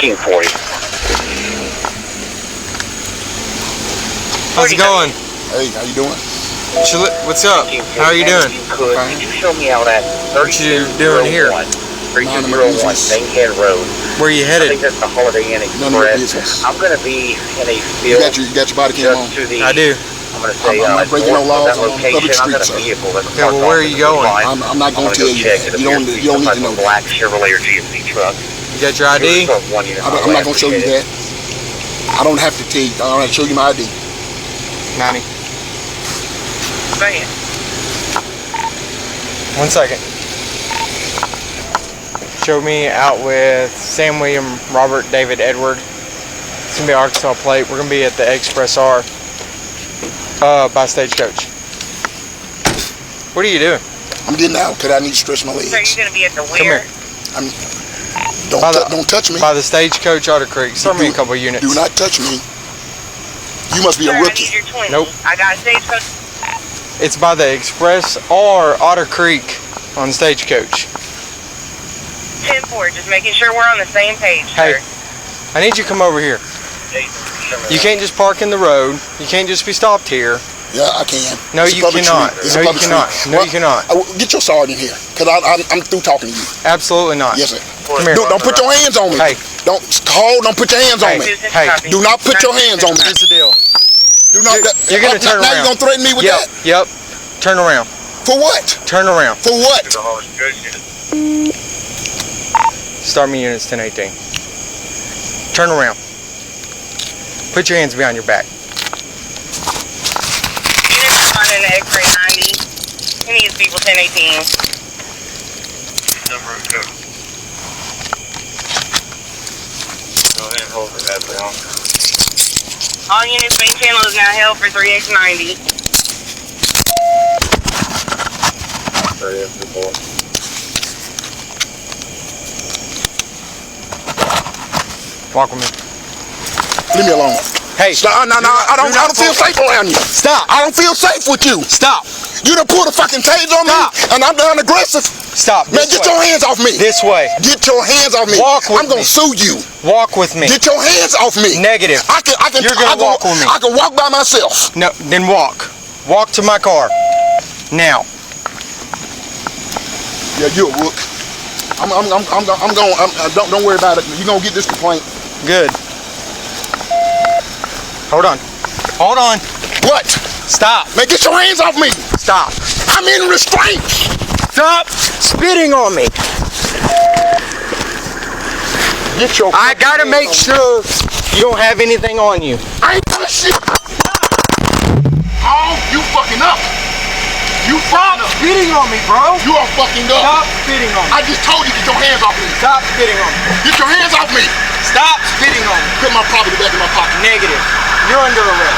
1440. How's it going? Hey, how you doing? What's up? How are you doing? Could you show me out at 3201? What you doing here? 3201 Bankhead Road. Where are you I headed? think that's the Holiday Inn None of your Express. business. I'm going to be in a field. You got your body cam on? to the, I do. I'm going to say, I'm not breaking no laws that on public location. I've got streets, a vehicle that's Okay, well, where are you going? I'm not going to tell you that. You don't need to know that. Black Chevrolet or GMC truck. You got your ID? I'm not going to show you that. I don't have to tell you. I don't have to show you my ID. 90. Man. 1 second. Show me out with Sam William, Robert, David, Edward. It's gonna be Arkansas plate. We're gonna be at the Express R by Stagecoach. What are you doing? I'm getting out because I need to stretch my legs. So you're gonna be at the Come here. Don't touch me. By the Stagecoach, Otter Creek. Start me a couple units. Do not touch me. You must be a rookie. I need your 20. Nope. I got Stagecoach. It's by the Express R, Otter Creek on Stagecoach. 10-4, just making sure we're on the same page, Hey, sir. I need you to come over here. You can't just park in the road. You can't just be stopped here. Yeah, I can. No, you cannot. No, you cannot. No, you cannot. Get your sergeant here, because I'm through talking to you. Absolutely not. Yes, sir. Come here. Don't put your hands on me. Hey. Don't put your hands on me. Hey. Do not put your hands on me. Here's the deal. Do not. You're gonna turn around. Now you're gonna threaten me with that? Yep. Turn around. For what? Turn around. For what? Start me units 1018. Turn around. Put your hands behind your back. Units on an X-ray 90. He needs people 1018. Go ahead and hold for that down. All units, main channel is now held for 3X90. Sorry, after the ball. Walk with me. Leave me alone. Hey. Stop. No, I don't feel safe around you. Stop. I don't feel safe with you. Stop. You done pulled a fucking taser on me, and I'm done aggressive. Stop. Man, get your hands off me. This way. Get your hands off me. Walk with I'm gonna sue you. Walk with me. Get your hands off me. Negative. You're gonna walk with me. I can walk by myself. No, then walk. Walk to my car. Now. Yeah, you're a rook. Don't worry about it. You're gonna get this complaint. Good. Hold on. Hold on. What? Stop. Man, get your hands off me. Stop. I'm in restraints. Stop spitting on me. Get your. I gotta make sure you don't have anything on you. I ain't done shit. Oh, you fucking up. You Stop fucking up. spitting on me, bro. You are fucking up. Stop spitting on me. I just told you get your hands off me. Stop spitting on me. Get your hands off me. Stop spitting on me. Put my property back in my pocket. Negative. You're under arrest.